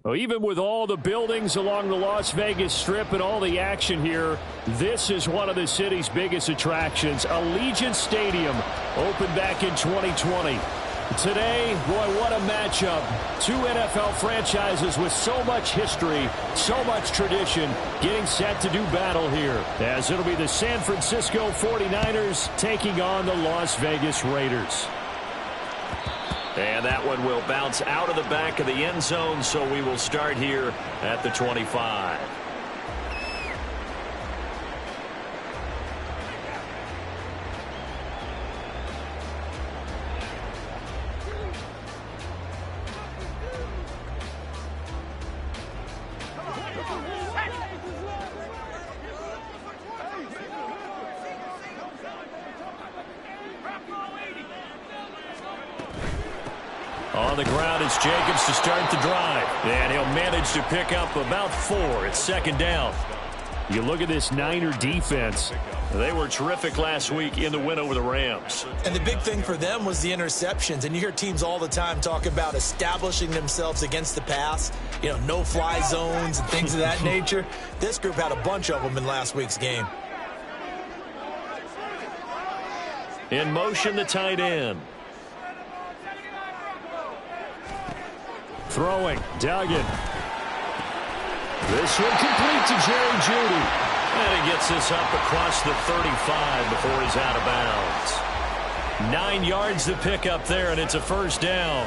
Well, even with all the buildings along the Las Vegas Strip and all the action here, this is one of the city's biggest attractions. Allegiant Stadium opened back in 2020. Today, boy, what a matchup. Two NFL franchises with so much history, so much tradition, getting set to do battle here, as it'll be the San Francisco 49ers taking on the Las Vegas Raiders. And that one will bounce out of the back of the end zone, so we will start here at the 25. On the ground, it's Jacobs to start the drive. And he'll manage to pick up about 4. It's second down. You look at this Niner defense. They were terrific last week in the win over the Rams. And the big thing for them was the interceptions. And you hear teams all the time talk about establishing themselves against the pass. You know, no-fly zones and things of that nature. This group had a bunch of them in last week's game. In motion, the tight end. Throwing, Duggan. This one complete to Jerry Jeudy. And he gets this up across the 35 before he's out of bounds. 9 yards to pick up there, and it's a first down.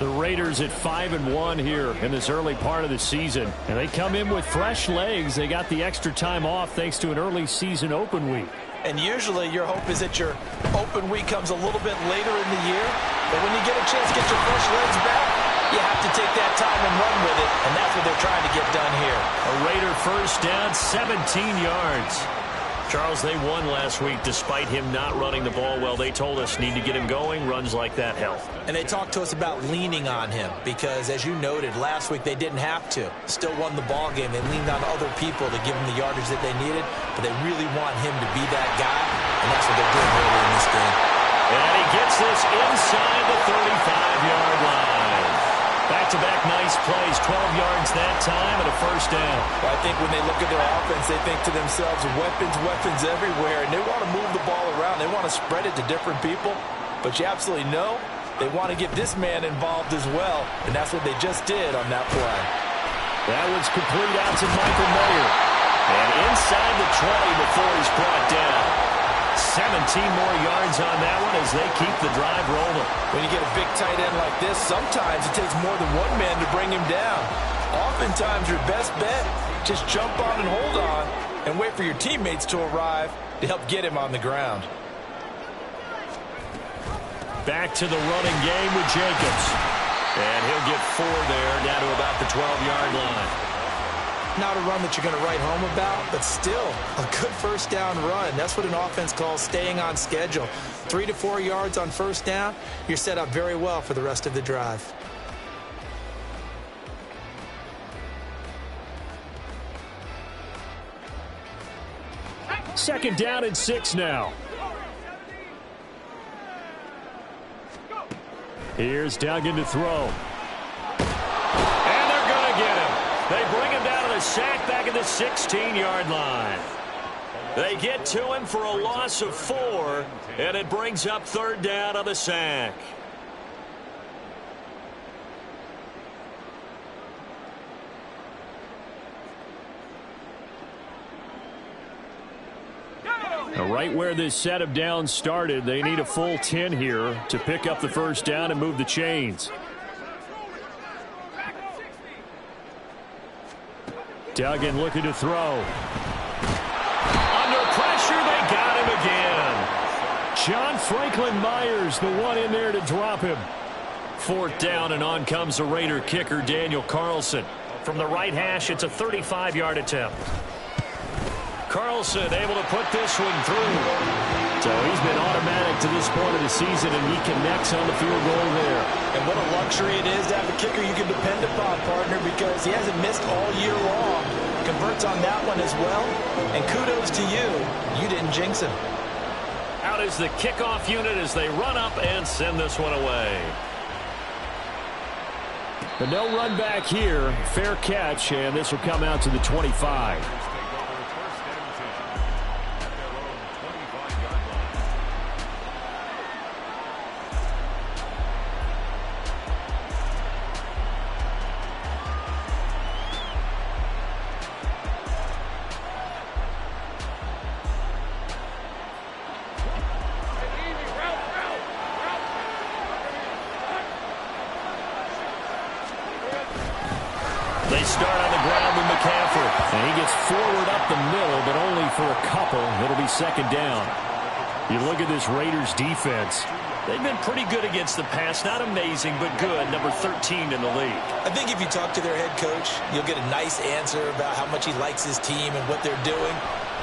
The Raiders at 5-1 here in this early part of the season. And they come in with fresh legs. They got the extra time off thanks to an early season open week. And usually your hope is that your open week comes a little bit later in the year. But when you get a chance to get your fresh legs back, you have to take that time and run with it, and that's what they're trying to get done here. A Raider first down, 17 yards. Charles, they won last week despite him not running the ball well. They told us need to get him going. Runs like that help. And they talked to us about leaning on him because, as you noted, last week they didn't have to. Still won the ball game. They leaned on other people to give them the yardage that they needed, but they really want him to be that guy, and that's what they're doing early in this game. And he gets this inside the 35-yard line. Back-to-back nice plays, 12 yards that time and a first down. Well, I think when they look at their offense, they think to themselves, weapons everywhere, and they want to move the ball around. They want to spread it to different people, but you absolutely know they want to get this man involved as well, and that's what they just did on that play. That one's complete out to Michael Mayer. And inside the 20 before he's brought down. 17 more yards on that one as they keep the drive rolling. When you get a big tight end like this, sometimes it takes more than one man to bring him down. Oftentimes your best bet, just jump on and hold on and wait for your teammates to arrive to help get him on the ground. Back to the running game with Jacobs. And he'll get 4 there, down to about the 12-yard line. Not a run that you're going to write home about, but still a good first down run. That's what an offense calls staying on schedule. 3 to 4 yards on first down, you're set up very well for the rest of the drive. Second down and 6 now. Here's Duggan to throw. And they're going to get him. They bring him down to the sack back at the 16-yard line. They get to him for a loss of 4, and it brings up third down on the sack. Now, right where this set of downs started, they need a full 10 here to pick up the first down and move the chains. Duggan looking to throw. Under pressure, they got him again. John Franklin Myers, the one in there to drop him. Fourth down, and on comes the Raider kicker, Daniel Carlson. From the right hash, it's a 35-yard attempt. Carlson able to put this one through. So he's been automatic to this point of the season, and he connects on the field goal there. And what a luxury it is to have a kicker you can depend upon, partner, because he hasn't missed all year long. Converts on that one as well. And kudos to you. You didn't jinx him. Out is the kickoff unit as they run up and send this one away. But no run back here. Fair catch, and this will come out to the 25. They start on the ground with McCaffrey. And he gets forward up the middle, but only for a couple. It'll be second down. You look at this Raiders defense. They've been pretty good against the pass. Not amazing, but good. Number 13 in the league. I think if you talk to their head coach, you'll get a nice answer about how much he likes his team and what they're doing.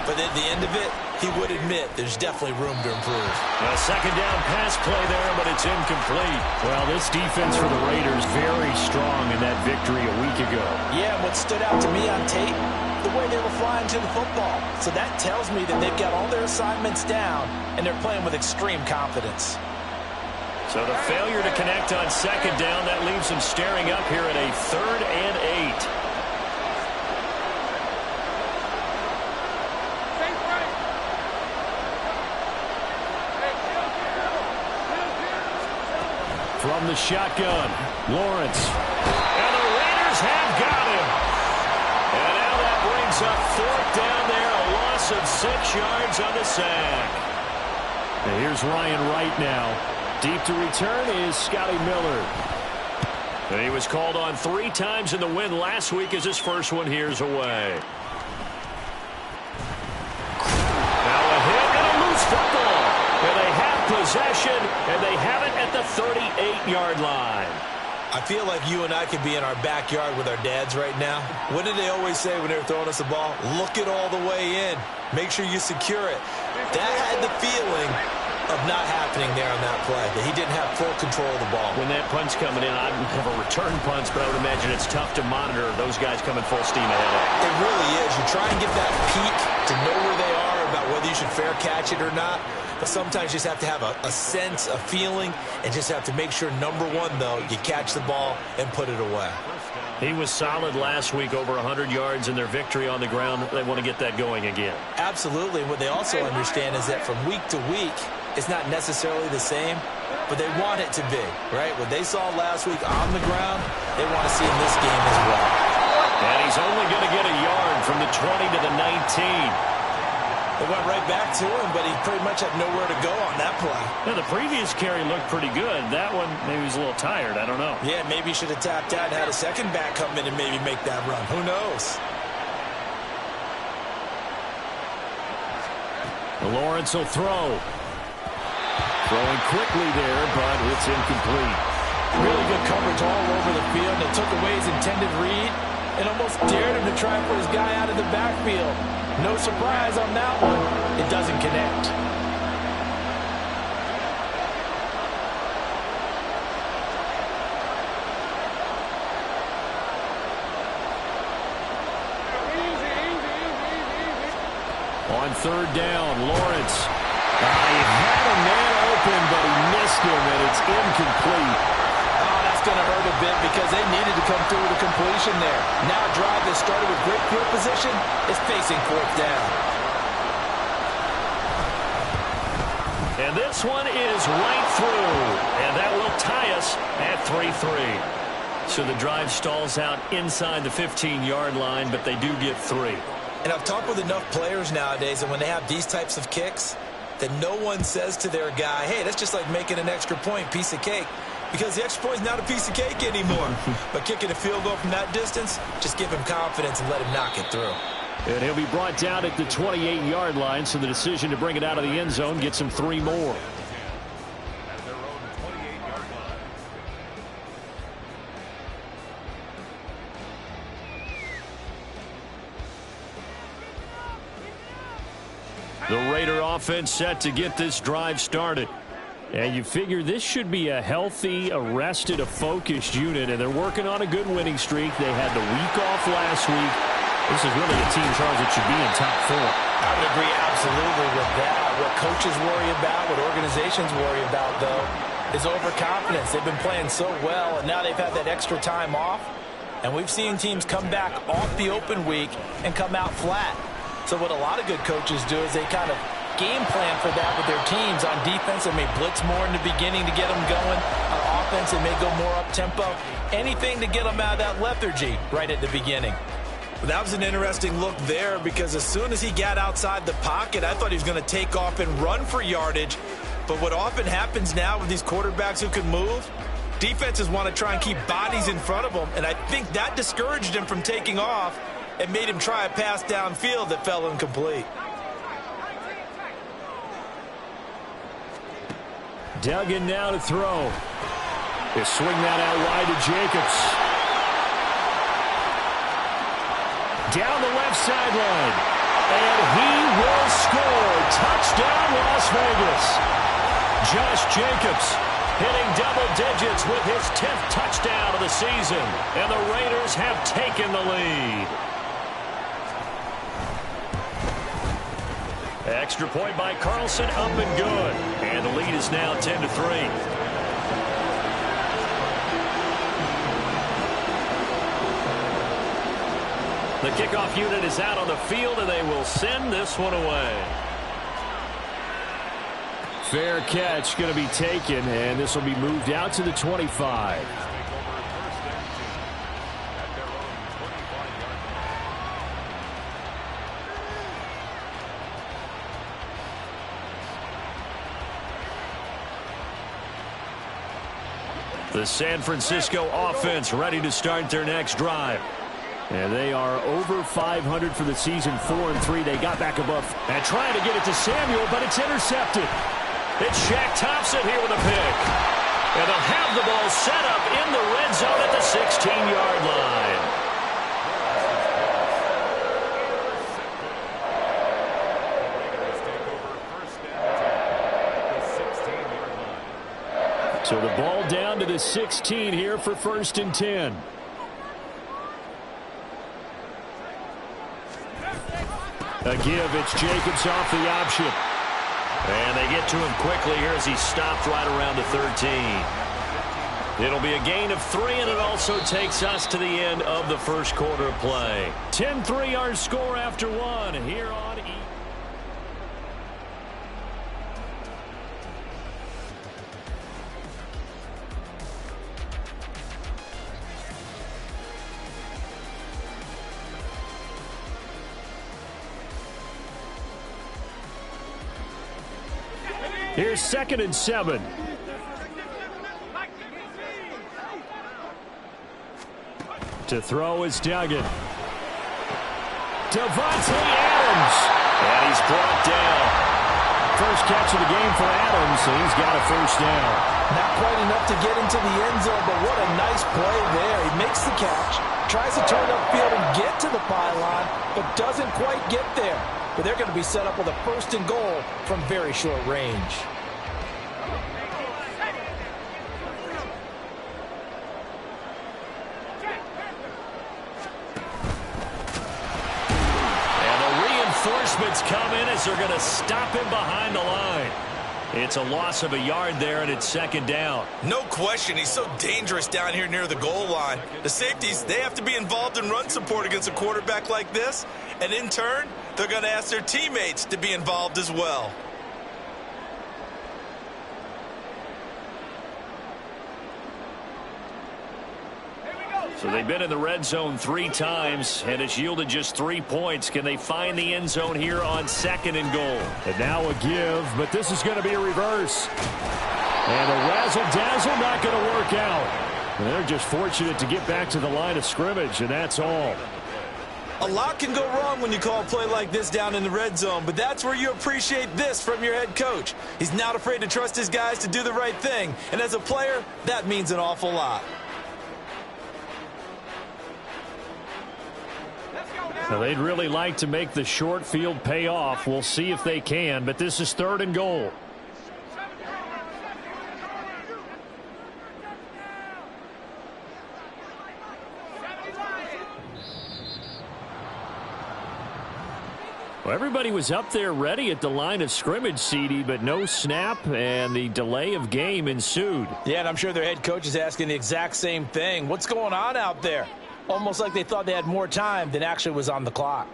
But at the end of it, he would admit there's definitely room to improve. A second down pass play there, but it's incomplete. Well, this defense for the Raiders very strong in that victory a week ago. Yeah, what stood out to me on tape, the way they were flying to the football. So that tells me that they've got all their assignments down, and they're playing with extreme confidence. So the failure to connect on second down, that leaves them staring up here at a 3rd and 8. From the shotgun, Lawrence. And the Raiders have got him. And now that brings up 4th down there, a loss of 6 yards on the sack. And here's Ryan Wright now. Deep to return is Scotty Miller. And he was called on 3 times in the win last week as his first one here's away. Now a hit and a loose football. And they have possession, and they have it at the 38-yard line. I feel like you and I could be in our backyard with our dads right now. What did they always say when they were throwing us a ball? Look it all the way in. Make sure you secure it. That had the feeling of not happening there on that play, that he didn't have full control of the ball. When that punt's coming in, I don't have a return punch, but I would imagine it's tough to monitor those guys coming full steam ahead of. It really is. You try and get that peek to know where they are about whether you should fair catch it or not. But sometimes you just have to have a sense, a feeling, and just have to make sure, number one, though, you catch the ball and put it away. He was solid last week, over 100 yards in their victory on the ground. They want to get that going again. Absolutely. What they also understand is that from week to week, it's not necessarily the same, but they want it to be, right? What they saw last week on the ground, they want to see in this game as well. And he's only going to get a yard from the 20 to the 19. They went right back to him, but he pretty much had nowhere to go on that play. Yeah, the previous carry looked pretty good. That one, maybe he was a little tired. I don't know. Yeah, maybe he should have tapped out and had a second back come in and maybe make that run. Who knows? Lawrence will throw. Throwing quickly there, but it's incomplete. Really good coverage all over the field. They took away his intended read and almost dared him to try and put his guy out of the backfield. No surprise on that one. It doesn't connect. On 3rd down, Lawrence. He had a man open, but he missed him, and it's incomplete. Oh, that's going to hurt a bit because they needed to come through with a completion there. Now a drive that started with great field position is facing 4th down. And this one is right through. And that will tie us at 3-3. So the drive stalls out inside the 15-yard line, but they do get 3. And I've talked with enough players nowadays that when they have these types of kicks, that no one says to their guy, hey, that's just like making an extra point, piece of cake. Because the extra point is not a piece of cake anymore. But kicking a field goal from that distance, just give him confidence and let him knock it through. And he'll be brought down at the 28-yard line, so the decision to bring it out of the end zone gets him 3 more. The Raider offense set to get this drive started. And you figure this should be a healthy, a rested, a focused unit, and they're working on a good winning streak. They had the week off last week. This is really a team, Charles, that should be in top 4. I would agree absolutely with that. What coaches worry about, what organizations worry about, though, is overconfidence. They've been playing so well, and now they've had that extra time off. And we've seen teams come back off the open week and come out flat. So what a lot of good coaches do is they kind of game plan for that with their teams. On defense, they may blitz more in the beginning to get them going. On offense, they may go more up-tempo. Anything to get them out of that lethargy right at the beginning. That was an interesting look there because as soon as he got outside the pocket, I thought he was going to take off and run for yardage. But what often happens now with these quarterbacks who can move, defenses want to try and keep bodies in front of them, and I think that discouraged him from taking off and made him try a pass downfield that fell incomplete. Duggan now to throw. They swing that out wide to Jacobs. Down the left sideline. And he will score. Touchdown, Las Vegas. Josh Jacobs hitting double digits with his 10th touchdown of the season. And the Raiders have taken the lead. Extra point by Carlson, up and good. And the lead is now 10-3. The kickoff unit is out on the field, and they will send this one away. Fair catch going to be taken, and this will be moved out to the 25. The San Francisco offense ready to start their next drive. And they are over 500 for the season, 4-3. They got back above and trying to get it to Samuel, but it's intercepted. It's Shaq Thompson here with a pick. And they'll have the ball set up in the red zone at the 16-yard line. So the ball down to the 16 here for 1st and 10. A give, it's Jacobs off the option. And they get to him quickly here as he stopped right around the 13. It'll be a gain of 3, and it also takes us to the end of the first quarter of play. 10-3 our score after 1 here on E. Here's 2nd and 7. To throw is Duggan. Devontae Adams. And he's brought down. First catch of the game for Adams, and he's got a 1st down. Not quite enough to get into the end zone, but what a nice play there. He makes the catch, tries to turn upfield and get to the pylon, but doesn't quite get there. But they're going to be set up with a 1st and goal from very short range. And the reinforcements come in as they're going to stop him behind the line. It's a loss of a yard there, and it's 2nd down. No question, he's so dangerous down here near the goal line. The safeties, they have to be involved in run support against a quarterback like this. And in turn, they're going to ask their teammates to be involved as well. So they've been in the red zone 3 times, and it's yielded just 3 points. Can they find the end zone here on 2nd and goal? And now a give, but this is going to be a reverse. And a razzle-dazzle not going to work out. And they're just fortunate to get back to the line of scrimmage, and that's all. A lot can go wrong when you call a play like this down in the red zone, but that's where you appreciate this from your head coach. He's not afraid to trust his guys to do the right thing, and as a player, that means an awful lot. Now, they'd really like to make the short field pay off. We'll see if they can, but this is 3rd and goal. Well, everybody was up there ready at the line of scrimmage, CD, but no snap, and the delay of game ensued. Yeah, and I'm sure their head coach is asking the exact same thing. What's going on out there? Almost like they thought they had more time than actually was on the clock.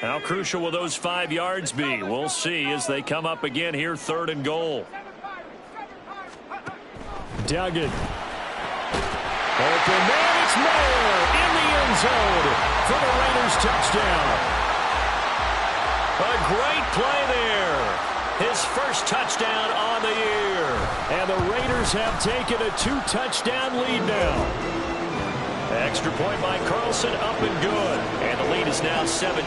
How crucial will those 5 yards be? We'll see as they come up again here, 3rd and goal. Duggan. Open man, it's Moore in the end zone for the Raiders touchdown. A great play there. His first touchdown on the year. And the Raiders have taken a 2-touchdown lead now. Extra point by Carlson, up and good. And the lead is now 17-3.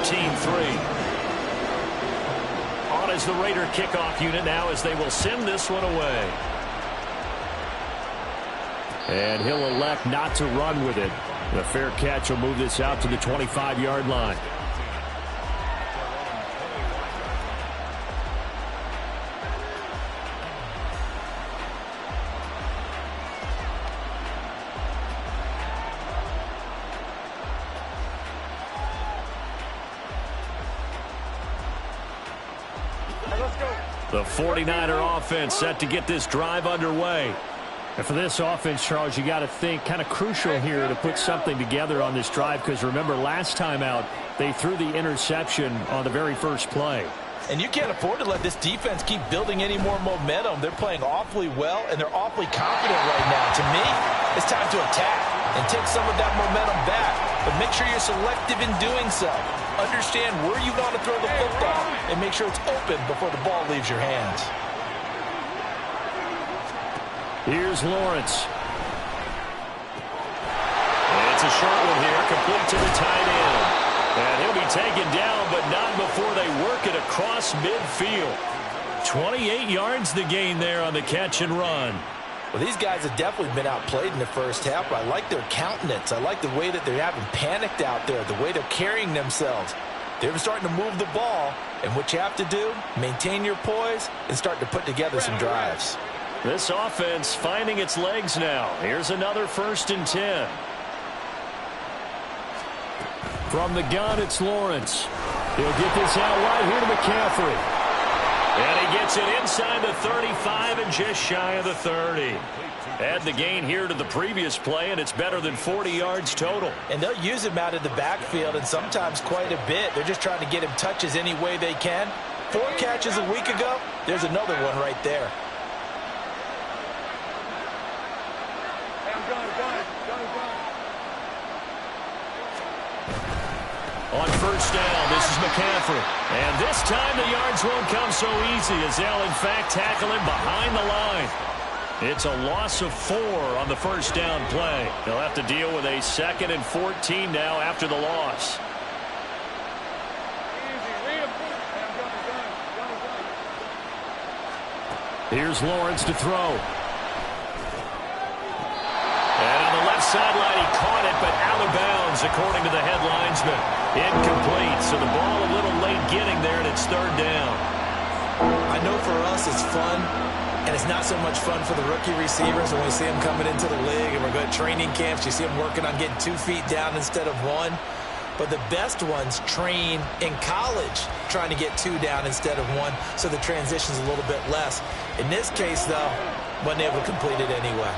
On as the Raider kickoff unit now as they will send this one away. And he'll elect not to run with it. The fair catch will move this out to the 25-yard line. The 49er offense set to get this drive underway. And for this offense, Charles, you got to think kind of crucial here to put something together on this drive, because remember last time out they threw the interception on the very first play. And you can't afford to let this defense keep building any more momentum. They're playing awfully well, and they're awfully confident right now. To me, it's time to attack and take some of that momentum back. But make sure you're selective in doing so. Understand where you want to throw the football and make sure it's open before the ball leaves your hands. Here's Lawrence. It's a short one here, complete to the tight end. And he'll be taken down, but not before they work it across midfield. 28 yards the gain there on the catch and run. Well, these guys have definitely been outplayed in the first half, but I like their countenance. I like the way that they haven't panicked out there, the way they're carrying themselves. They're starting to move the ball, and what you have to do, maintain your poise and start to put together some drives. This offense finding its legs now. Here's another 1st and 10. From the gun, it's Lawrence. He'll get this out right here to McCaffrey. And he gets it inside the 35 and just shy of the 30. Add the gain here to the previous play, and it's better than 40 yards total. And they'll use him out of the backfield, and sometimes quite a bit. They're just trying to get him touches any way they can. 4 catches a week ago, there's another one right there. On 1st down, this is McCaffrey. And this time the yards won't come so easy as they'll, in fact, tackle him behind the line. It's a loss of 4 on the 1st down play. They'll have to deal with a 2nd and 14 now after the loss. Here's Lawrence to throw. And on the left sideline, he caught it, but out of bounds, according to the head linesman. Incomplete, so the ball a little late getting there, and it's 3rd down. I know for us it's fun, and it's not so much fun for the rookie receivers when we see them coming into the league and we're going to training camps. You see them working on getting 2 feet down instead of 1. But the best ones train in college trying to get 2 down instead of 1, so the transition's a little bit less. In this case, though, wasn't able to complete it anyway.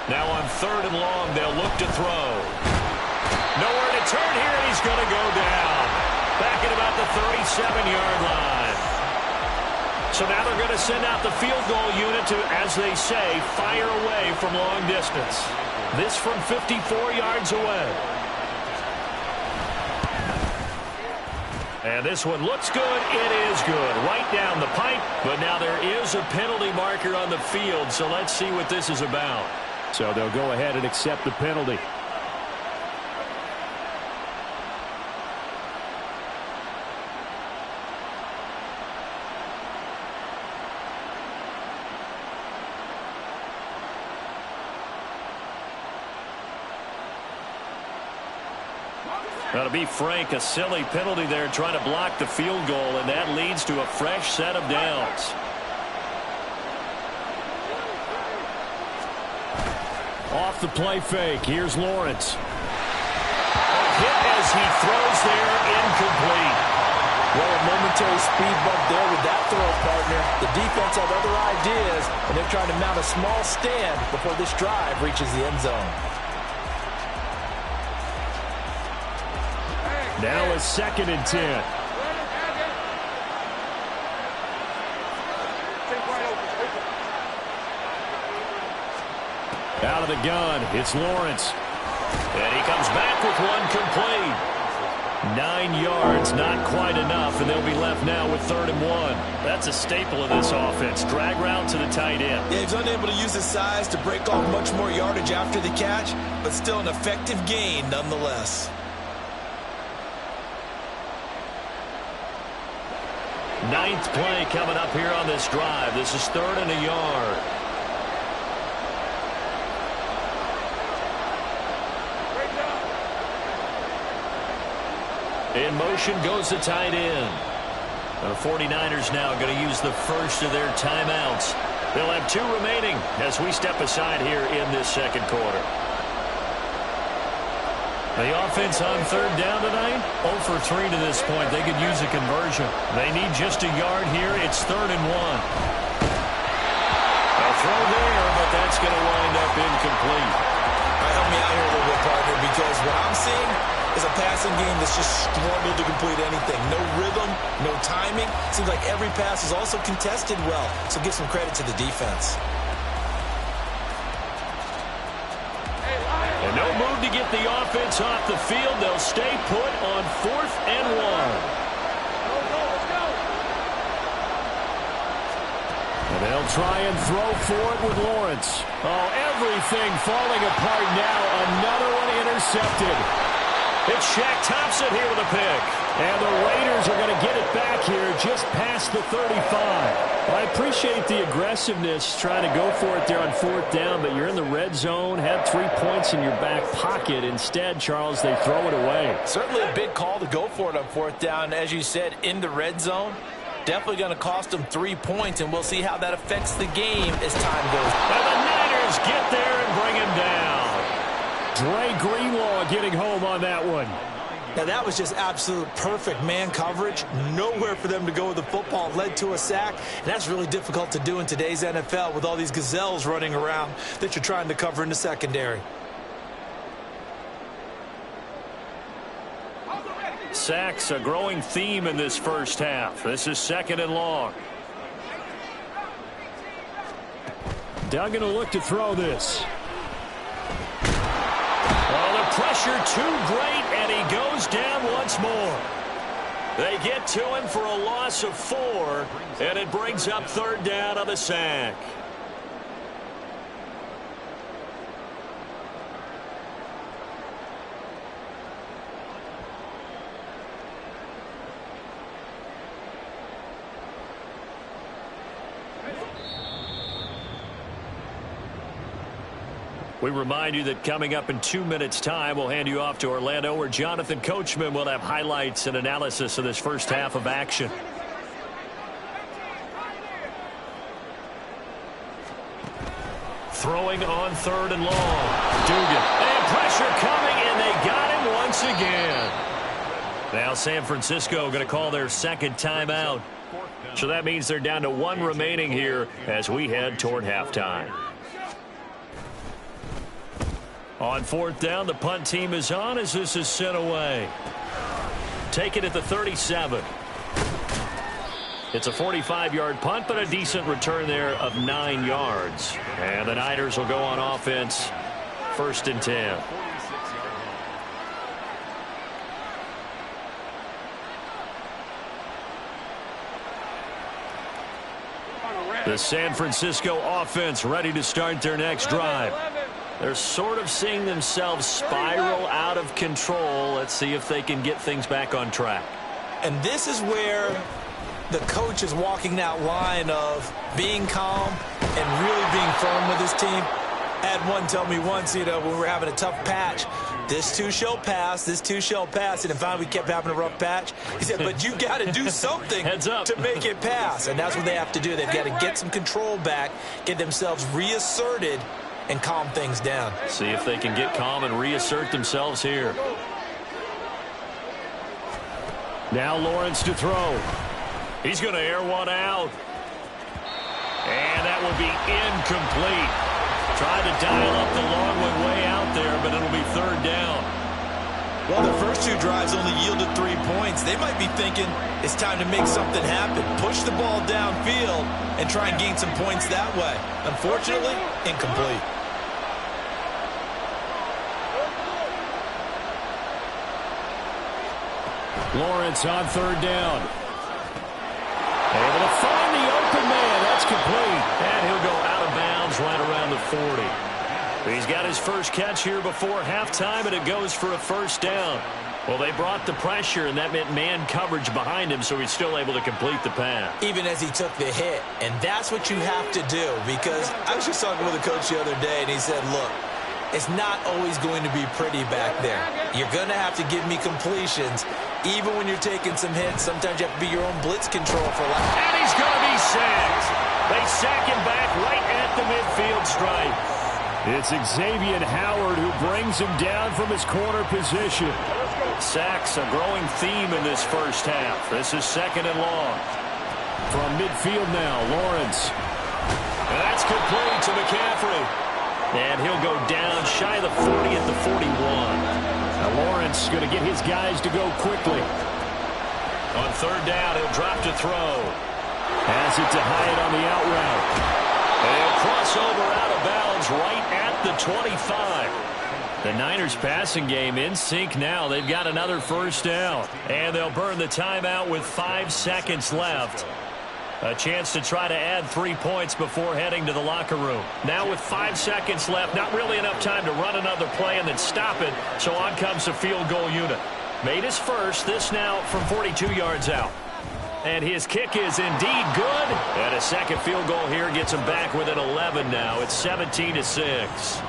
Now on 3rd and long, they'll look to throw. Nowhere to turn here, and he's going to go down. Back at about the 37-yard line. So now they're going to send out the field goal unit to, as they say, fire away from long distance. This from 54 yards away. And this one looks good. It is good. Right down the pipe. But now there is a penalty marker on the field, so let's see what this is about. So they'll go ahead and accept the penalty. Now, to be frank, a silly penalty there trying to block the field goal, and that leads to a fresh set of downs. Off the play fake, here's Lawrence. Hit as he throws there, incomplete. Well, a momentary speed bump there with that throw, partner. The defense had other ideas, and they're trying to mount a small stand before this drive reaches the end zone. Now a 2nd and 10. Out of the gun, it's Lawrence. And he comes back with one complete. 9 yards, not quite enough, and they'll be left now with 3rd and 1. That's a staple of this offense. Drag route to the tight end. Yeah, he's unable to use his size to break off much more yardage after the catch, but still an effective gain nonetheless. 9th play coming up here on this drive. This is 3rd and a yard. In motion goes the tight end. The 49ers now going to use the first of their timeouts. They'll have 2 remaining as we step aside here in this 2nd quarter. The offense on 3rd down tonight, 0 for 3 to this point. They could use a conversion. They need just a yard here. It's 3rd and 1. A throw there, but that's going to wind up incomplete. Help me out here a little bit, partner, because what I'm seeing is a passing game that's just struggled to complete anything. No rhythm, no timing. Seems like every pass is also contested well, so give some credit to the defense. And no move to get the offense off the field. They'll stay put on 4th and 1. And they'll try and throw for it with Lawrence. Oh, everything falling apart now. Another one intercepted. It's Shaq Thompson here with a pick. And the Raiders are going to get it back here just past the 35. Well, I appreciate the aggressiveness trying to go for it there on 4th down, but you're in the red zone, had 3 points in your back pocket. Instead, Charles, they throw it away. Certainly a big call to go for it on 4th down. As you said, in the red zone. Definitely going to cost them 3 points, and we'll see how that affects the game as time goes. And the Niners get there and bring him down. Dre Greenlaw getting home on that one. Now, that was just absolute perfect man coverage. Nowhere for them to go with the football. Led to a sack. And that's really difficult to do in today's NFL with all these gazelles running around that you're trying to cover in the secondary. Sacks, a growing theme in this first half. This is 2nd and long. Duggan will look to throw this. Oh, the pressure too great, and he goes down once more. They get to him for a loss of 4, and it brings up 3rd down on the sack. We remind you that coming up in 2 minutes' time, we'll hand you off to Orlando, where Jonathan Coachman will have highlights and analysis of this first half of action. Throwing on 3rd and long. Dugan. And pressure coming, and they got him once again. Now San Francisco going to call their 2nd timeout. So that means they're down to 1 remaining here as we head toward halftime. On 4th down, the punt team is on as this is sent away. Taken at the 37. It's a 45-yard punt, but a decent return there of 9 yards. And the Niners will go on offense, 1st and 10. The San Francisco offense ready to start their next drive. They're sort of seeing themselves spiral out of control. Let's see if they can get things back on track. And this is where the coach is walking that line of being calm and really being firm with his team. Had one tell me once, when we were having a tough patch, this too shall pass, this too shall pass. And then finally we kept having a rough patch. He said, but you got to do something to make it pass. And that's what they have to do. They've got to get some control back, get themselves reasserted, and calm things down. See if they can get calm and reassert themselves here. Now Lawrence to throw. He's going to air one out. And that will be incomplete. Tried to dial up the long way out there, but it'll be third down. Well, the first two drives only yielded 3 points. They might be thinking it's time to make something happen. Push the ball downfield and try and gain some points that way. Unfortunately, incomplete. Lawrence on third down. Able to find the open man. That's complete. And he'll go out of bounds right around the 40. He's got his first catch here before halftime, and it goes for a first down. Well, they brought the pressure, and that meant man coverage behind him, so he's still able to complete the pass. Even as he took the hit, and that's what you have to do, because I was just talking with a coach the other day, and he said, look, it's not always going to be pretty back there. You're going to have to give me completions, even when you're taking some hits. Sometimes you have to be your own blitz control for life. And he's going to be sacked. They sack him back right at the midfield stripe. It's Xavier Howard who brings him down from his corner position. Sacks a growing theme in this first half. This is second and long. From midfield now, Lawrence. And that's complete to McCaffrey. And he'll go down shy of the 40 at the 41. Now Lawrence going to get his guys to go quickly. On third down, he'll drop to throw. Has it to Hyatt on the out route. And he'll cross over out of bounds right at the 25. The Niners passing game in sync now. They've got another first down. And they'll burn the timeout with 5 seconds left. A chance to try to add 3 points before heading to the locker room. Now with 5 seconds left, not really enough time to run another play and then stop it. So on comes the field goal unit. Made his first, this now from 42 yards out. And his kick is indeed good. And a second field goal here gets him back within 11 now. It's 17-6.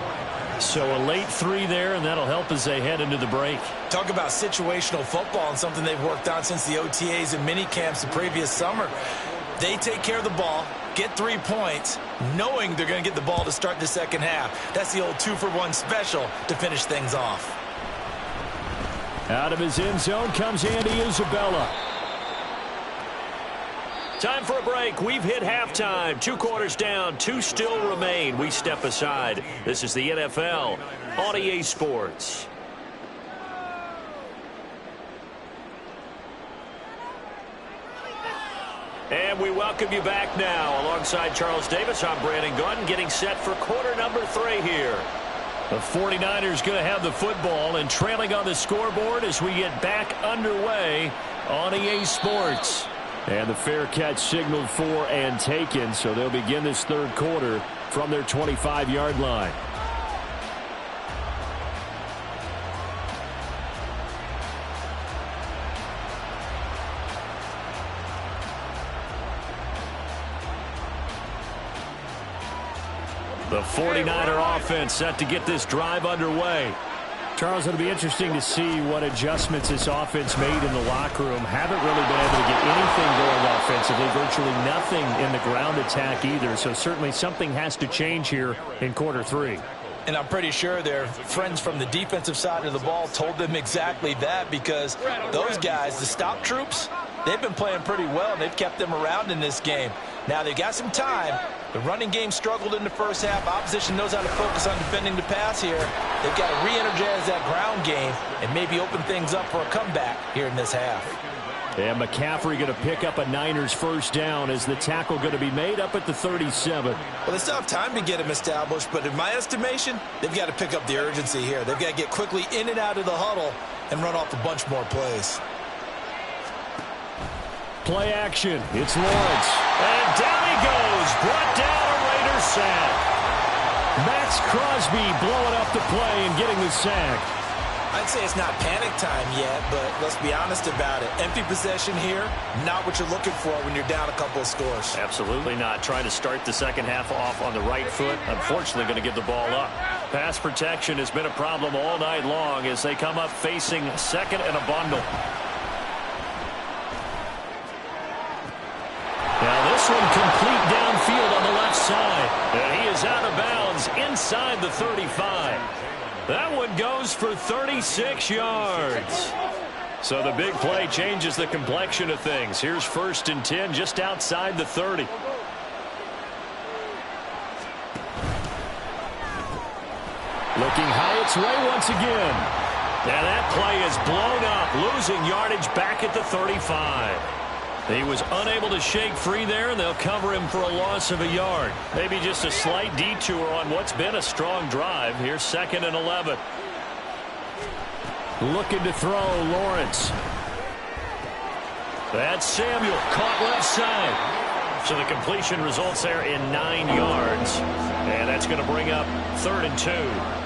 So a late 3 there, and that'll help as they head into the break. Talk about situational football and something they've worked on since the OTAs and mini camps the previous summer. They take care of the ball, get 3 points, knowing they're going to get the ball to start the second half. That's the old 2-for-1 special to finish things off. Out of his end zone comes Andy Isabella. Time for a break. We've hit halftime. 2 quarters down, 2 still remain. We step aside. This is the NFL on EA Sports. And we welcome you back now. Alongside Charles Davis, I'm Brandon Gunn, getting set for quarter number 3 here. The 49ers going to have the football and trailing on the scoreboard as we get back underway on EA Sports. And the fair catch signaled for and taken, so they'll begin this third quarter from their 25-yard line. The 49er offense set to get this drive underway. Charles, it'll be interesting to see what adjustments this offense made in the locker room. Haven't really been able to get anything going offensively, virtually nothing in the ground attack either. So certainly something has to change here in quarter 3. And I'm pretty sure their friends from the defensive side of the ball told them exactly that, because those guys, the stop troops, they've been playing pretty well, and they've kept them around in this game. Now, they've got some time. The running game struggled in the first half. Opposition knows how to focus on defending the pass here. They've got to re-energize that ground game and maybe open things up for a comeback here in this half. And McCaffrey going to pick up a Niners first down as the tackle going to be made up at the 37. Well, they still have time to get him established, but in my estimation, they've got to pick up the urgency here. They've got to get quickly in and out of the huddle and run off a bunch more plays. Play action. It's Lawrence. And down he goes. Brought down a Raider sack. Max Crosby blowing up the play and getting the sack. I'd say it's not panic time yet, but let's be honest about it. Empty possession here, not what you're looking for when you're down a couple of scores. Absolutely not. Trying to start the second half off on the right foot. Unfortunately, going to give the ball up. Pass protection has been a problem all night long as they come up facing second and a bundle. Now this one complete downfield on the left side. And he is out of bounds in inside the 35. That one goes for 36 yards. So the big play changes the complexion of things. Here's 1st and 10 just outside the 30. Looking high its way once again. Now that play is blown up, losing yardage back at the 35. He was unable to shake free there, and they'll cover him for a loss of a yard. Maybe just a slight detour on what's been a strong drive. Here's 2nd and 11. Looking to throw, Lawrence. That's Samuel, caught left side. So the completion results there in 9 yards. And that's going to bring up 3rd and 2.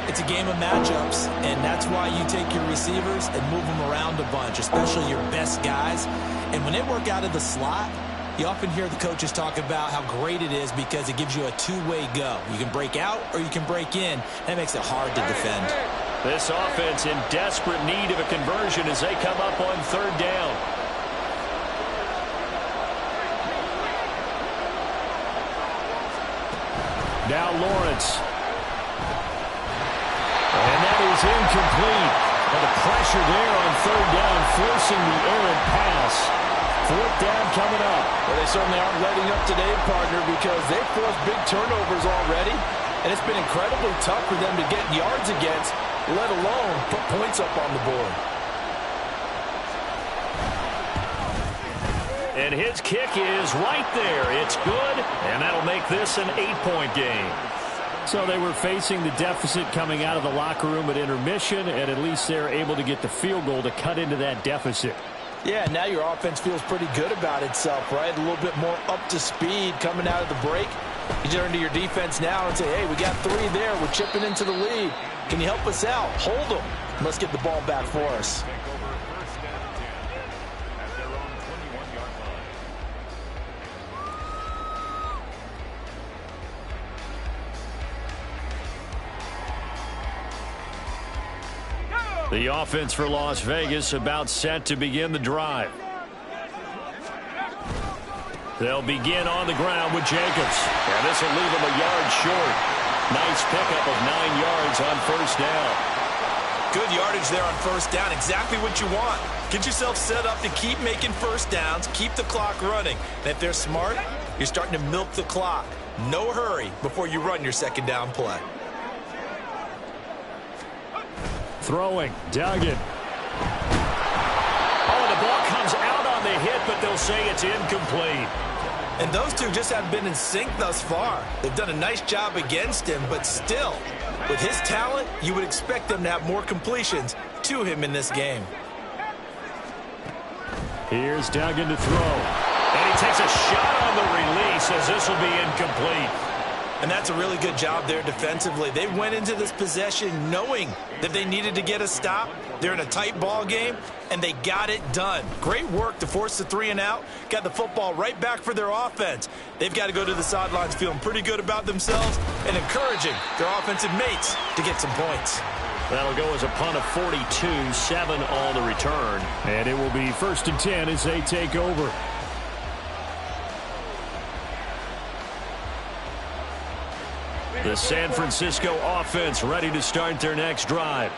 It's a game of matchups, and that's why you take your receivers and move them around a bunch, especially your best guys. And when they work out of the slot, you often hear the coaches talk about how great it is because it gives you a two-way go. You can break out or you can break in. That makes it hard to defend. This offense in desperate need of a conversion as they come up on 3rd down. Now Lawrence. And that is incomplete. And the pressure there on 3rd down, forcing the errant pass. 4th down coming up. Well, they certainly aren't letting up today, partner, because they've forced big turnovers already. And it's been incredibly tough for them to get yards against, let alone put points up on the board. And his kick is right there. It's good, and that'll make this an 8-point game. So they were facing the deficit coming out of the locker room at intermission, and at least they're able to get the field goal to cut into that deficit. Yeah, now your offense feels pretty good about itself, right? A little bit more up to speed coming out of the break. You turn to your defense now and say, hey, we got 3 there. We're chipping into the lead. Can you help us out? Hold them. Let's get the ball back for us. The offense for Las Vegas about set to begin the drive. They'll begin on the ground with Jacobs. And this will leave him a yard short. Nice pickup of 9 yards on 1st down. Good yardage there on 1st down. Exactly what you want. Get yourself set up to keep making 1st downs, keep the clock running. And if they're smart, you're starting to milk the clock. No hurry before you run your 2nd down play. Throwing, Duggan. Oh, the ball comes out on the hit, but they'll say it's incomplete. And those two just haven't been in sync thus far. They've done a nice job against him, but still, with his talent, you would expect them to have more completions to him in this game. Here's Duggan to throw. And he takes a shot on the release as this will be incomplete. And that's a really good job there defensively. They went into this possession knowing that they needed to get a stop. They're in a tight ball game, and they got it done. Great work to force the 3 and out. Got the football right back for their offense. They've got to go to the sidelines feeling pretty good about themselves and encouraging their offensive mates to get some points. That'll go as a punt of 42, 7 on the return. And it will be 1st and 10 as they take over. The San Francisco offense ready to start their next drive.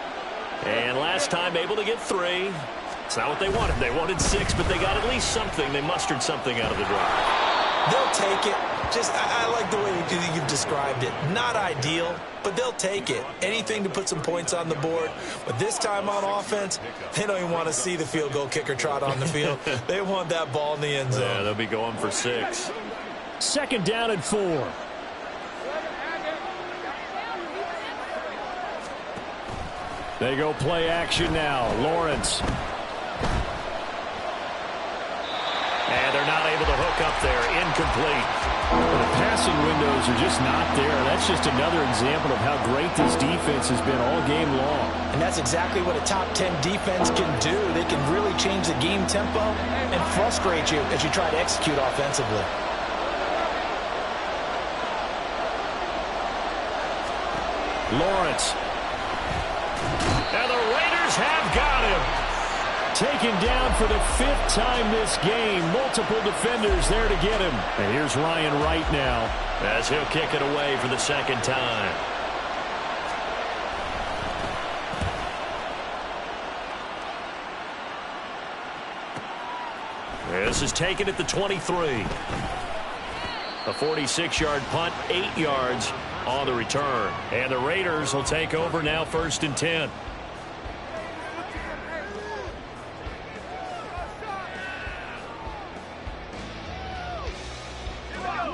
And last time able to get 3. It's not what they wanted. They wanted 6, but they got at least something. They mustered something out of the drive. They'll take it. I like the way you've described it. Not ideal, but they'll take it. Anything to put some points on the board. But this time on offense, they don't even want to see the field goal kicker trot on the field. They want that ball in the end zone. Yeah, they'll be going for 6. 2nd down and 4. They go play action now. Lawrence. And they're not able to hook up there. Incomplete. The passing windows are just not there. That's just another example of how great this defense has been all game long. And that's exactly what a top 10 defense can do. They can really change the game tempo and frustrate you as you try to execute offensively. Lawrence. And the Raiders have got him. Taken down for the 5th time this game. Multiple defenders there to get him. And here's Ryan Wright now. As he'll kick it away for the 2nd time. This is taken at the 23. A 46-yard punt, 8 yards on the return. And the Raiders will take over now, 1st and 10.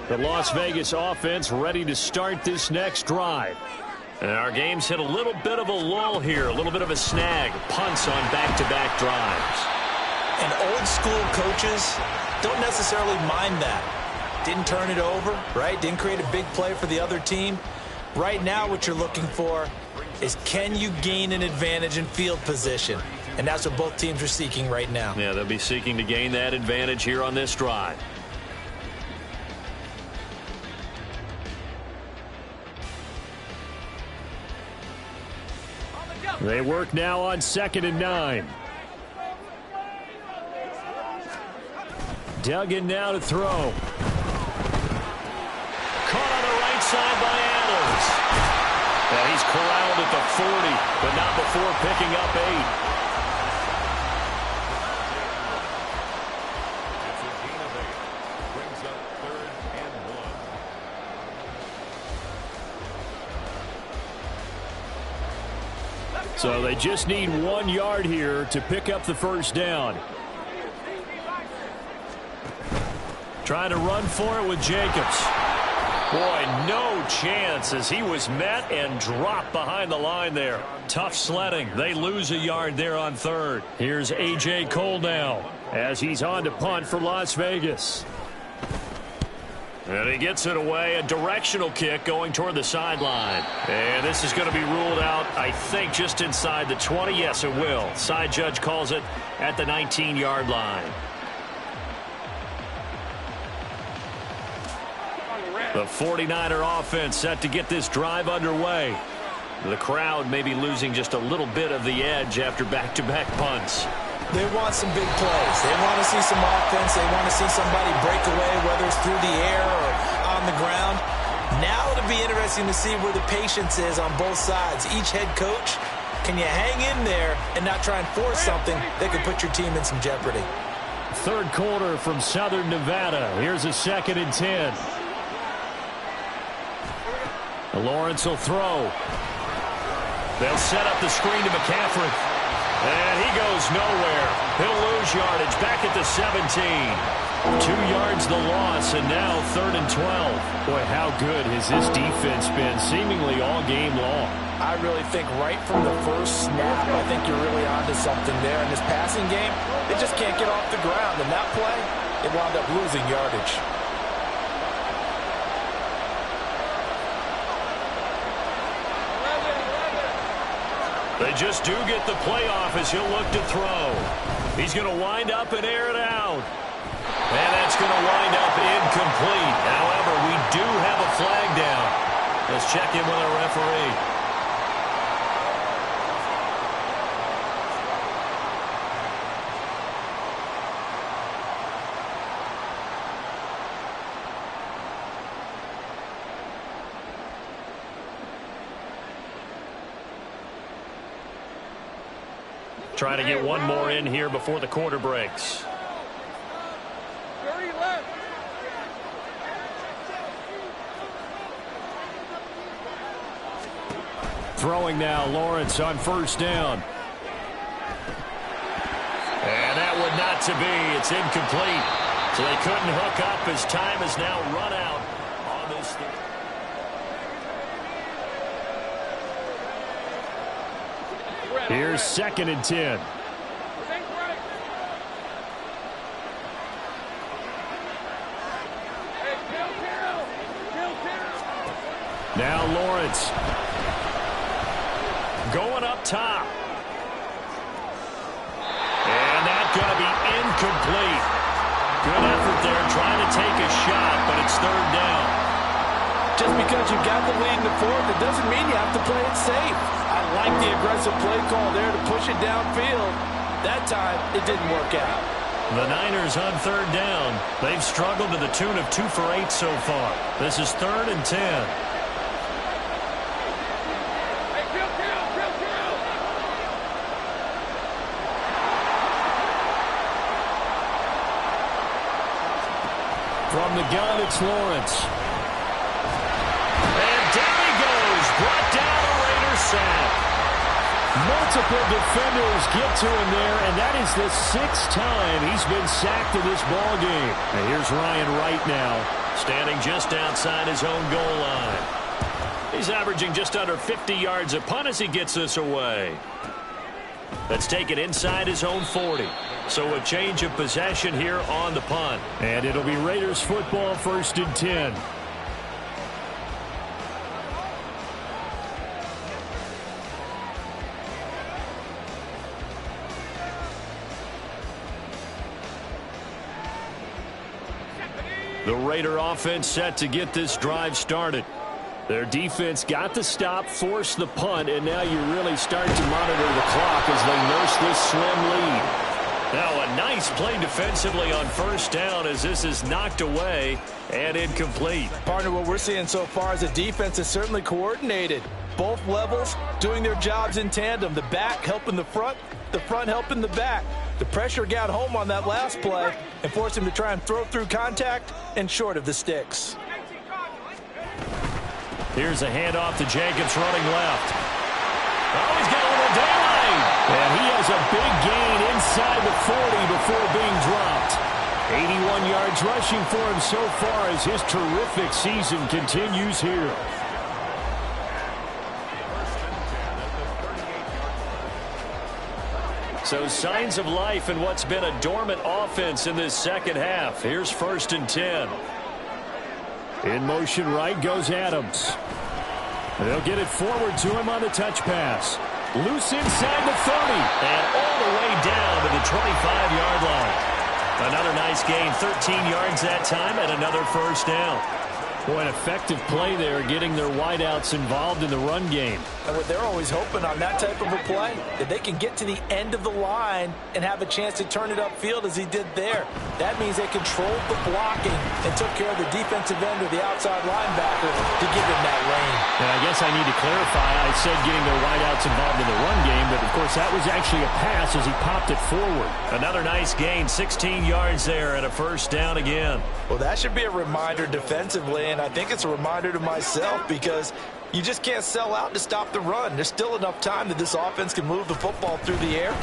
The Las Vegas offense ready to start this next drive. And our game's hit a little bit of a lull here, a little bit of a snag. Punts on back-to-back drives. And old school coaches don't necessarily mind that. Didn't turn it over, right? Didn't create a big play for the other team. Right now what you're looking for is, can you gain an advantage in field position? And that's what both teams are seeking right now. Yeah, they'll be seeking to gain that advantage here on this drive. They work now on 2nd and 9. Duggan now to throw. Caught on the right side by Adams. And he's corralled at the 40, but not before picking up 8. So they just need 1 yard here to pick up the first down. Trying to run for it with Jacobs. Boy, no chance as he was met and dropped behind the line there. Tough sledding. They lose a yard there on 3rd. Here's A.J. Cole now as he's on to punt for Las Vegas. And he gets it away, a directional kick going toward the sideline. And this is going to be ruled out, I think, just inside the 20. Yes, it will. Side judge calls it at the 19-yard line. The 49er offense set to get this drive underway. The crowd may be losing just a little bit of the edge after back-to-back punts. They want some big plays. They want to see some offense. They want to see somebody break away, whether it's through the air or on the ground. Now it'll be interesting to see where the patience is on both sides. Each head coach, can you hang in there and not try and force something that could put your team in some jeopardy? 3rd quarter from Southern Nevada. Here's a 2nd and 10. Lawrence will throw. They'll set up the screen to McCaffrey. And he goes nowhere. He'll lose yardage back at the 17. 2 yards the loss, and now 3rd and 12. Boy, how good has this defense been seemingly all game long? I really think right from the first snap, I think you're really onto something there. In this passing game, they just can't get off the ground. And that play, they wound up losing yardage. They just do get the playoff as he'll look to throw. He's going to wind up and air it out. And that's going to wind up incomplete. However, we do have a flag down. Let's check in with our referee. Trying to get one more in here before the quarter breaks. Throwing now, Lawrence on 1st down. And that would not to be. It's incomplete. So they couldn't hook up as time has now run out on this. Here's 2nd and 10. Now Lawrence. Going up top. And that's going to be incomplete. Good effort there trying to take a shot, but it's 3rd down. Just because you got the lead in the 4th, it doesn't mean you have to play it safe. I like the aggressive play call there to push it downfield. That time, it didn't work out. The Niners on 3rd down. They've struggled to the tune of 2 for 8 so far. This is 3rd and 10. From the gun, it's Lawrence. And down he goes. Brought down a Raiders sack. Multiple defenders get to him there, and that is the 6th time he's been sacked in this ball game. And here's Ryan Wright now, standing just outside his own goal line. He's averaging just under 50 yards a punt as he gets this away. That's taken inside his own 40. So a change of possession here on the punt. And it'll be Raiders football, 1st and 10. The Raider offense set to get this drive started. Their defense got the stop, forced the punt, and now you really start to monitor the clock as they nurse this slim lead. Now a nice play defensively on 1st down as this is knocked away and incomplete. Partner, what we're seeing so far is the defense is certainly coordinated. Both levels doing their jobs in tandem. The back helping the front helping the back. The pressure got home on that last play and forced him to try and throw through contact and short of the sticks. Here's a handoff to Jacobs running left. Oh, he's got a little daylight. And he has a big gain inside the 40 before being dropped. 81 yards rushing for him so far as his terrific season continues here. So signs of life in what's been a dormant offense in this second half. Here's 1st and 10. In motion right goes Adams. They'll get it forward to him on the touch pass. Loose inside the 30. And all the way down to the 25-yard line. Another nice gain, 13 yards that time, and another 1st down. Boy, an effective play there, getting their wideouts involved in the run game. And what they're always hoping on that type of a play, that they can get to the end of the line and have a chance to turn it upfield as he did there. That means they controlled the blocking and took care of the defensive end or the outside linebacker to give him that lane. And I guess I need to clarify, I said getting their wideouts involved in the run game, but of course that was actually a pass as he popped it forward. Another nice gain, 16 yards there, and a 1st down again. Well, that should be a reminder defensively, and I think it's a reminder to myself because you just can't sell out to stop the run. There's still enough time that this offense can move the football through the air,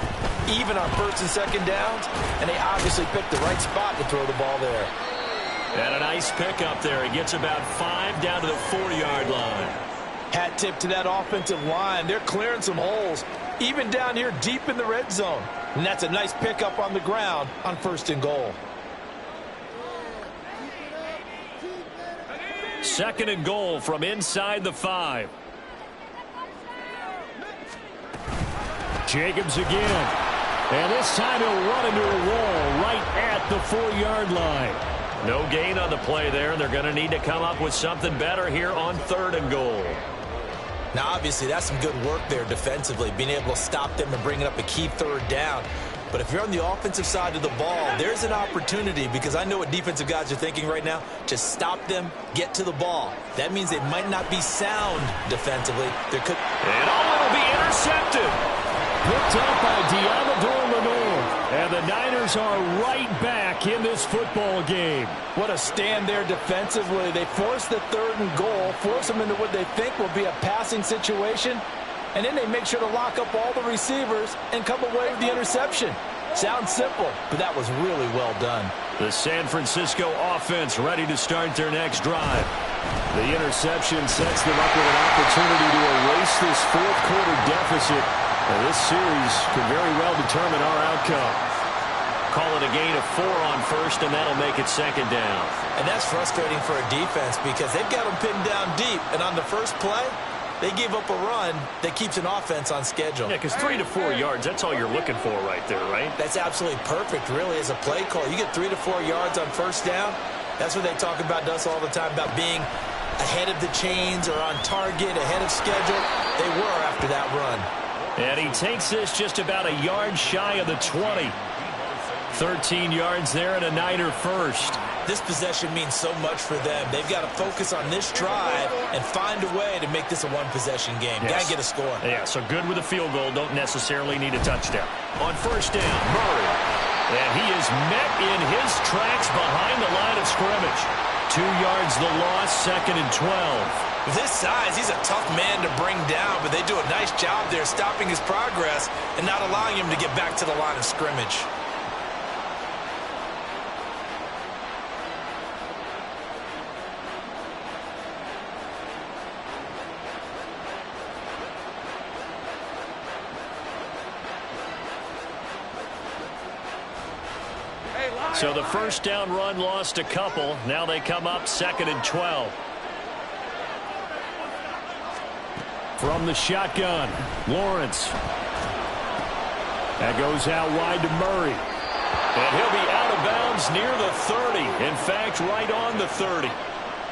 even on 1st and 2nd downs, and they obviously picked the right spot to throw the ball there. And a nice pickup there. He gets about 5 down to the 4-yard line. Hat tip to that offensive line. They're clearing some holes, even down here deep in the red zone. And that's a nice pickup on the ground on 1st and goal. 2nd and goal from inside the 5. Jacobs again. And this time he'll run into a wall right at the 4-yard line. No gain on the play there, and they're going to need to come up with something better here on 3rd and goal. Now, obviously, that's some good work there defensively, being able to stop them and bringing up a key 3rd down. But if you're on the offensive side of the ball, there's an opportunity, because I know what defensive guys are thinking right now, to stop them, get to the ball. That means they might not be sound defensively. And it'll be intercepted. Picked up by Diamador Lenore. And the Niners are right back in this football game. What a stand there defensively. They force the 3rd and goal, force them into what they think will be a passing situation, and then they make sure to lock up all the receivers and come away with the interception. Sounds simple, but that was really well done. The San Francisco offense ready to start their next drive. The interception sets them up with an opportunity to erase this 4th quarter deficit. And this series could very well determine our outcome. Call it a gain of 4 on 1st, and that'll make it 2nd down. And that's frustrating for a defense because they've got them pinned down deep. And on the first play, they give up a run that keeps an offense on schedule. Yeah, because 3 to 4 yards, that's all you're looking for right there, right? That's absolutely perfect, really, as a play call. You get 3 to 4 yards on 1st down. That's what they talk about to us all the time, about being ahead of the chains or on target, ahead of schedule. They were after that run. And he takes this just about a yard shy of the 20. 13 yards there and a Niner 1st. This possession means so much for them. They've got to focus on this drive and find a way to make this a one-possession game. Yes. Got to get a score. Yeah, so good with a field goal. Don't necessarily need a touchdown. On 1st down, Murray. And he is met in his tracks behind the line of scrimmage. 2 yards the loss, 2nd and 12. With his size, he's a tough man to bring down, but they do a nice job there stopping his progress and not allowing him to get back to the line of scrimmage. So the first down run lost a couple. Now they come up 2nd and 12. From the shotgun, Lawrence. That goes out wide to Murray. And he'll be out of bounds near the 30. In fact, right on the 30.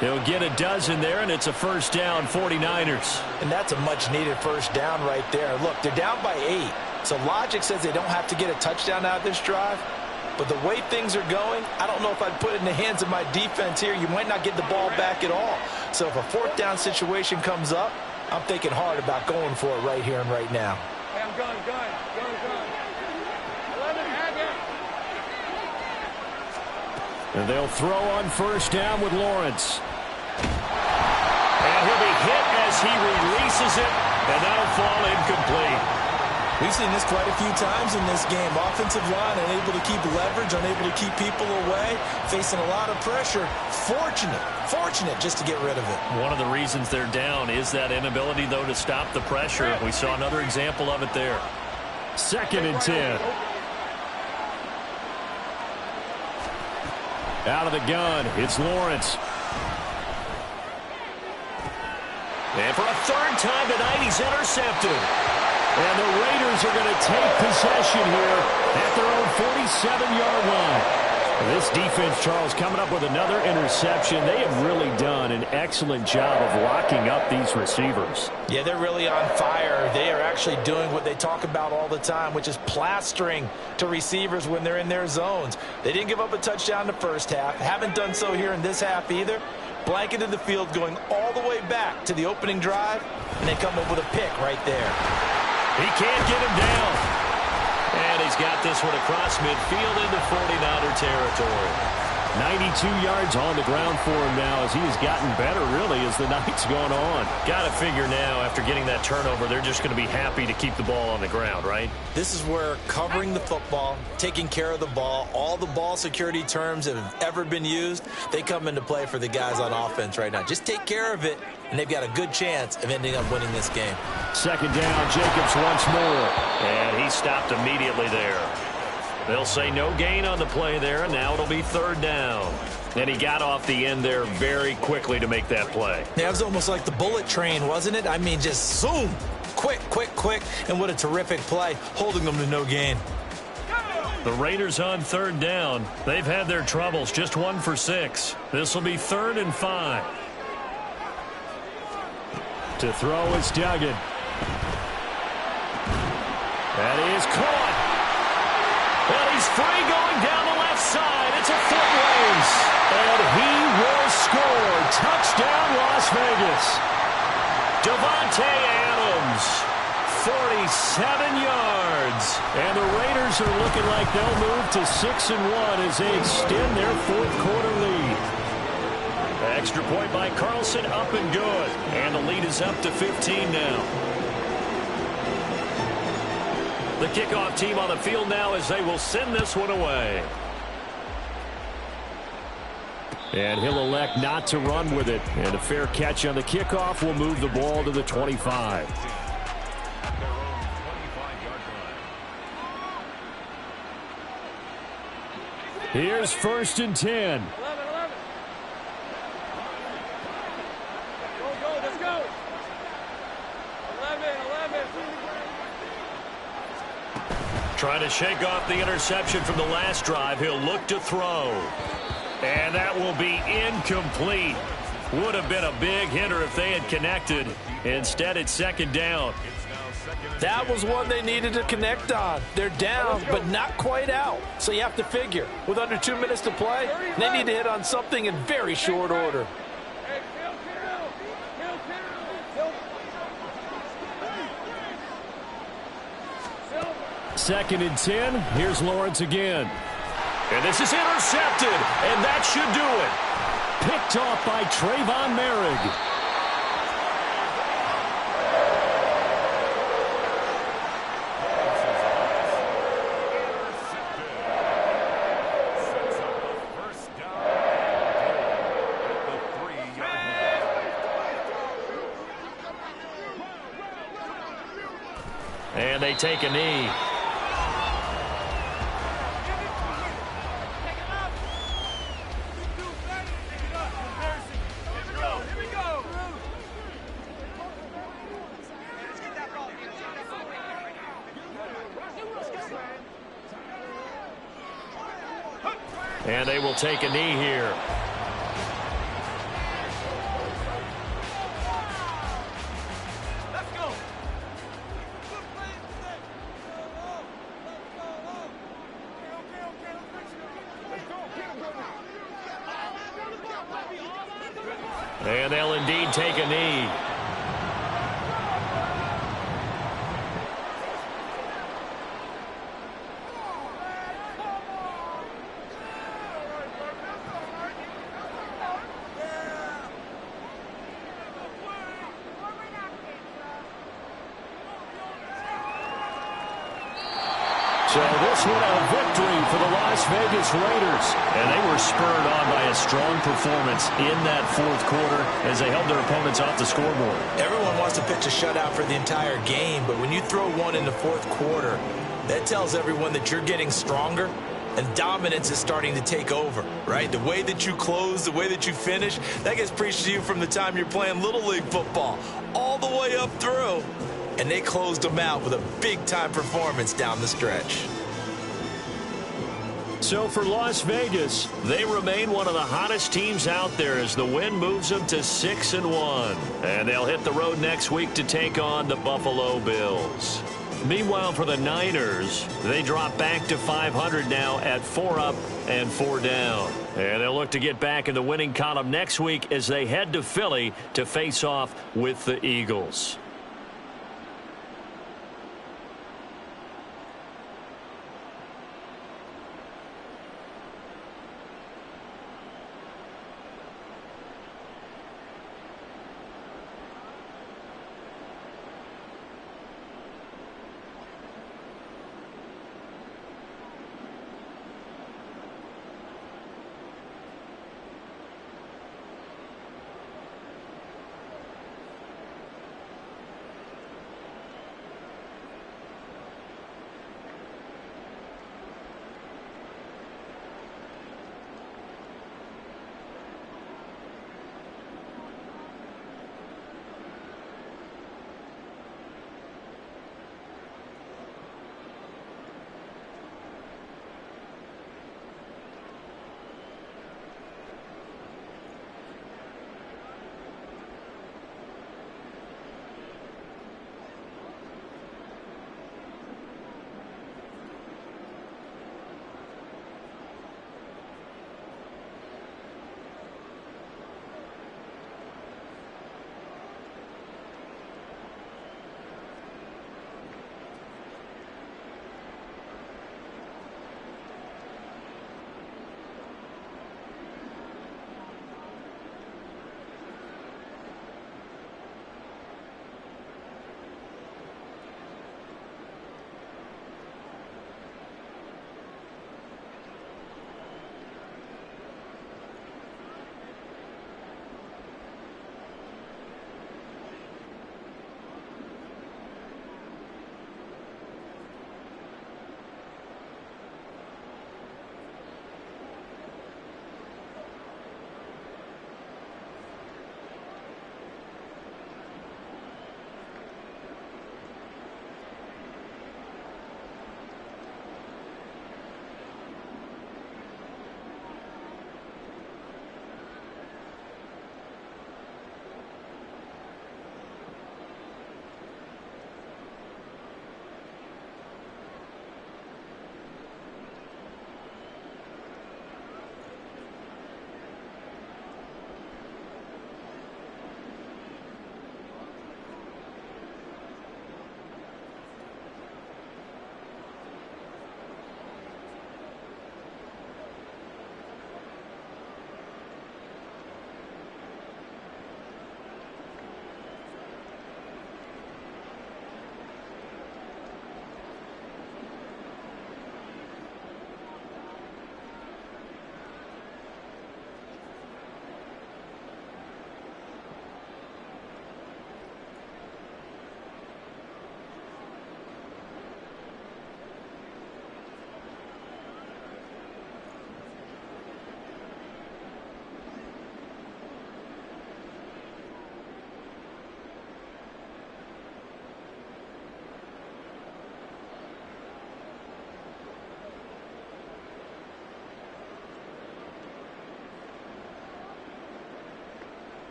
He'll get a dozen there, and it's a first down, 49ers. And that's a much-needed first down right there. Look, they're down by 8. So logic says they don't have to get a touchdown out of this drive. But the way things are going, I don't know if I'd put it in the hands of my defense here. You might not get the ball back at all. So if a fourth down situation comes up, I'm thinking hard about going for it right here and right now. Hey, I'm going. 11, have it. And they'll throw on first down with Lawrence. And he'll be hit as he releases it, and that'll fall incomplete. We've seen this quite a few times in this game. Offensive line unable to keep leverage, unable to keep people away, facing a lot of pressure. Fortunate just to get rid of it. One of the reasons they're down is that inability, though, to stop the pressure. We saw another example of it there. 2nd and 10. Out of the gun, it's Lawrence. And for a third time tonight, he's intercepted. And the Raiders are going to take possession here at their own 47-yard line. This defense, Charles, coming up with another interception. They have really done an excellent job of locking up these receivers. Yeah, they're really on fire. They are actually doing what they talk about all the time, which is plastering to receivers when they're in their zones. They didn't give up a touchdown in the first half. Haven't done so here in this half either. Blanketed the field going all the way back to the opening drive, and they come up with a pick right there. He can't get him down. And he's got this one across midfield into 49er territory. 92 yards on the ground for him now as he has gotten better, really, as the night's gone on. Got to figure now, after getting that turnover, they're just going to be happy to keep the ball on the ground, right? This is where covering the football, taking care of the ball, all the ball security terms that have ever been used, they come into play for the guys on offense right now. Just take care of it, and they've got a good chance of ending up winning this game. 2nd down, Jacobs once more. And he stopped immediately there. They'll say no gain on the play there, and now it'll be 3rd down. And he got off the end there very quickly to make that play. Yeah, it was almost like the bullet train, wasn't it? I mean, just zoom. Quick. And what a terrific play, holding them to no gain. The Raiders on 3rd down. They've had their troubles, just 1 for 6. This will be 3rd and 5. To throw is Duggan. That is caught. Well, he's free going down the left side. It's a foot race. And he will score. Touchdown, Las Vegas. Devontae Adams, 47 yards. And the Raiders are looking like they'll move to 6-1 as they extend their 4th quarter lead. Extra point by Carlson, up and good. And the lead is up to 15 now. The kickoff team on the field now as they will send this one away. And he'll elect not to run with it. And a fair catch on the kickoff will move the ball to the 25. Here's 1st and 10. 11. Go, let's go. 11. Trying to shake off the interception from the last drive. He'll look to throw. And that will be incomplete. Would have been a big hitter if they had connected. Instead, it's 2nd down. That was one they needed to connect on. They're down, but not quite out. So you have to figure, with under 2 minutes to play, they need to hit on something in very short order. 2nd and 10. Here's Lawrence again. And this is intercepted, and that should do it. Picked off by Trayvon Merrick. And they take a knee. And they will take a knee here. And they'll indeed take a knee. So this one a victory for the Las Vegas Raiders. And they were spurred on by a strong performance in that 4th quarter as they held their opponents off the scoreboard. Everyone wants to pitch a shutout for the entire game, but when you throw one in the 4th quarter, that tells everyone that you're getting stronger and dominance is starting to take over, right? The way that you close, the way that you finish, that gets preached to you from the time you're playing Little League football all the way up through. And they closed them out with a big-time performance down the stretch. So for Las Vegas, they remain one of the hottest teams out there as the win moves them to 6-1. And they'll hit the road next week to take on the Buffalo Bills. Meanwhile, for the Niners, they drop back to 500 now at 4 up and 4 down. And they'll look to get back in the winning column next week as they head to Philly to face off with the Eagles.